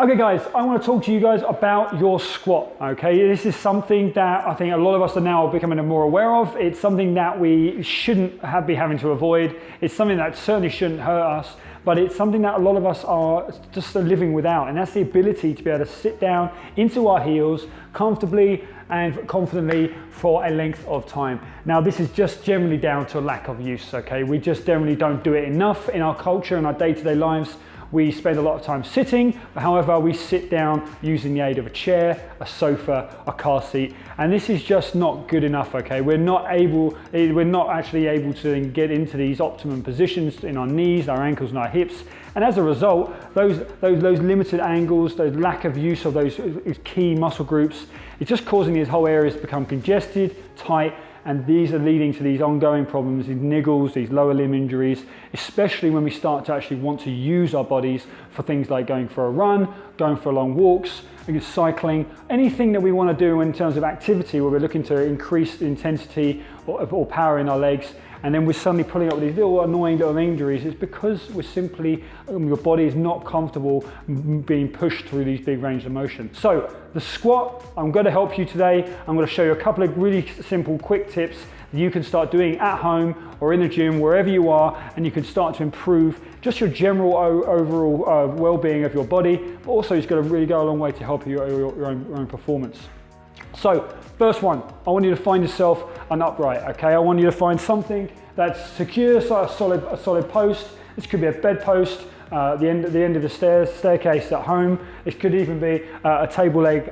Okay guys, I want to talk to you guys about your squat, okay? This is something that I think a lot of us are now becoming more aware of. It's something that we shouldn't be having to avoid. It's something that certainly shouldn't hurt us, but it's something that a lot of us are just living without, and that's the ability to be able to sit down into our heels comfortably and confidently for a length of time. Now, this is just generally down to a lack of use, okay? We just generally don't do it enough in our culture and our day-to-day lives. We spend a lot of time sitting, however, we sit down using the aid of a chair, a sofa, a car seat, and this is just not good enough, okay? We're not actually able to get into these optimum positions in our knees, our ankles and our hips, and as a result, those limited angles, those lack of use of those key muscle groups, it's just causing these whole areas to become congested, tight, and these are leading to these ongoing problems, these niggles, these lower limb injuries, especially when we start to actually want to use our bodies for things like going for a run, going for long walks, cycling, anything that we want to do in terms of activity where we're looking to increase the intensity or power in our legs, and then we're suddenly pulling up with these little annoying little injuries. It's because we're simply, your body is not comfortable being pushed through these big range of motion. So the squat, I'm going to help you today. I'm going to show you a couple of really simple, quick tips that you can start doing at home or in the gym, wherever you are, and you can start to improve just your general overall well-being of your body, but also it's going to really go a long way to help your own performance. So first one, I want you to find yourself an upright, okay? I want you to find something that's secure, so a solid post. This could be a bed post, the end of the staircase at home. It could even be a table leg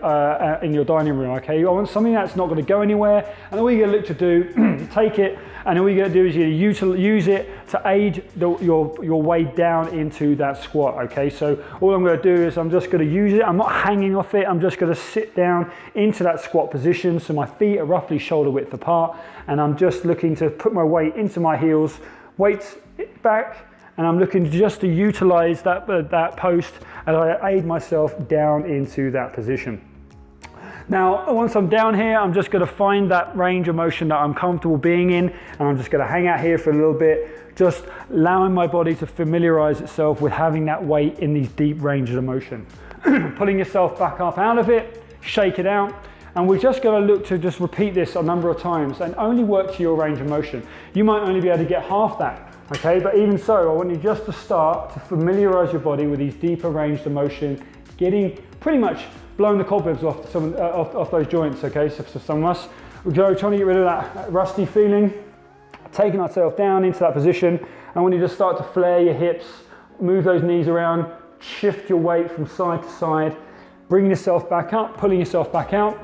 in your dining room, okay? I want something that's not going to go anywhere, and all you're going to look to do, take it, and all you're going to do is you use it to aid your way down into that squat, okay? So all I'm going to do is I'm just going to use it. I'm not hanging off it. I'm just going to sit down into that squat position, so my feet are roughly shoulder width apart, and I'm just looking to put my weight into my heels, weight back, and I'm looking just to utilize that post as I aid myself down into that position. Now, once I'm down here, I'm just going to find that range of motion that I'm comfortable being in, and I'm just going to hang out here for a little bit, just allowing my body to familiarize itself with having that weight in these deep ranges of motion. Pulling yourself back up out of it, shake it out, and we're just going to look to just repeat this a number of times and only work to your range of motion. You might only be able to get half that, okay? But even so, I want you just to start to familiarize your body with these deeper ranges of motion, getting pretty much blowing the cobwebs off those joints, okay? So for some of us, we're trying to get rid of that rusty feeling, taking ourselves down into that position. I want you to start to flare your hips, move those knees around, shift your weight from side to side, bring yourself back up, pulling yourself back out.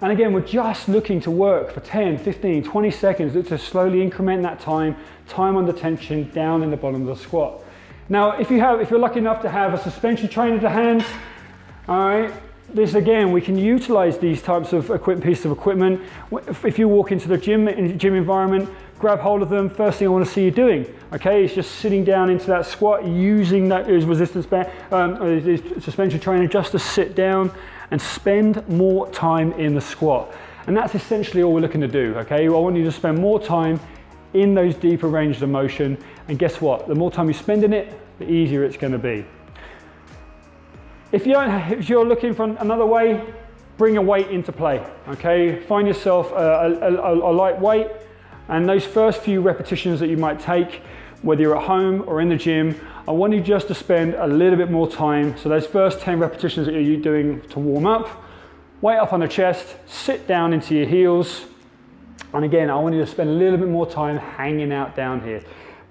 And again, we're just looking to work for 10, 15, 20 seconds to slowly increment that time under tension down in the bottom of the squat. Now, if you're lucky enough to have a suspension trainer to hand, all right, this again, we can utilize these types of pieces of equipment. If you walk into the gym environment, grab hold of them. First thing I want to see you doing, okay, is just sitting down into that squat, using that resistance band, suspension trainer, just to sit down and spend more time in the squat. And that's essentially all we're looking to do, okay? I want you to spend more time in those deeper ranges of motion, and guess what? The more time you spend in it, the easier it's going to be. If you're looking for another way, bring a weight into play, okay? Find yourself a light weight, and those first few repetitions that you might take, whether you're at home or in the gym, I want you just to spend a little bit more time. So those first 10 repetitions that you're doing to warm up, weight up on the chest, sit down into your heels, and again, I want you to spend a little bit more time hanging out down here.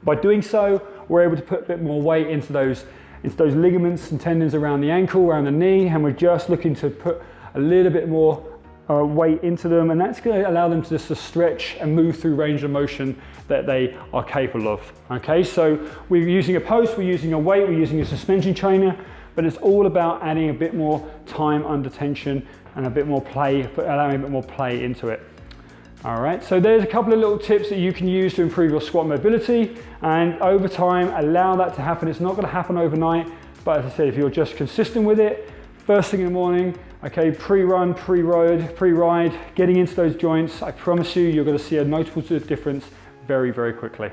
By doing so, we're able to put a bit more weight into those ligaments and tendons around the ankle, around the knee, and we're just looking to put a little bit more weight into them, and that's going to allow them to just to stretch and move through range of motion that they are capable of. Okay, so we're using a post, we're using a weight, we're using a suspension trainer, but it's all about adding a bit more time under tension and a bit more play, allowing a bit more play into it. All right, so there's a couple of little tips that you can use to improve your squat mobility, and over time, allow that to happen. It's not going to happen overnight, but as I said, if you're just consistent with it, first thing in the morning, okay, pre-run, pre-ride, getting into those joints, I promise you, you're going to see a notable difference very, very quickly.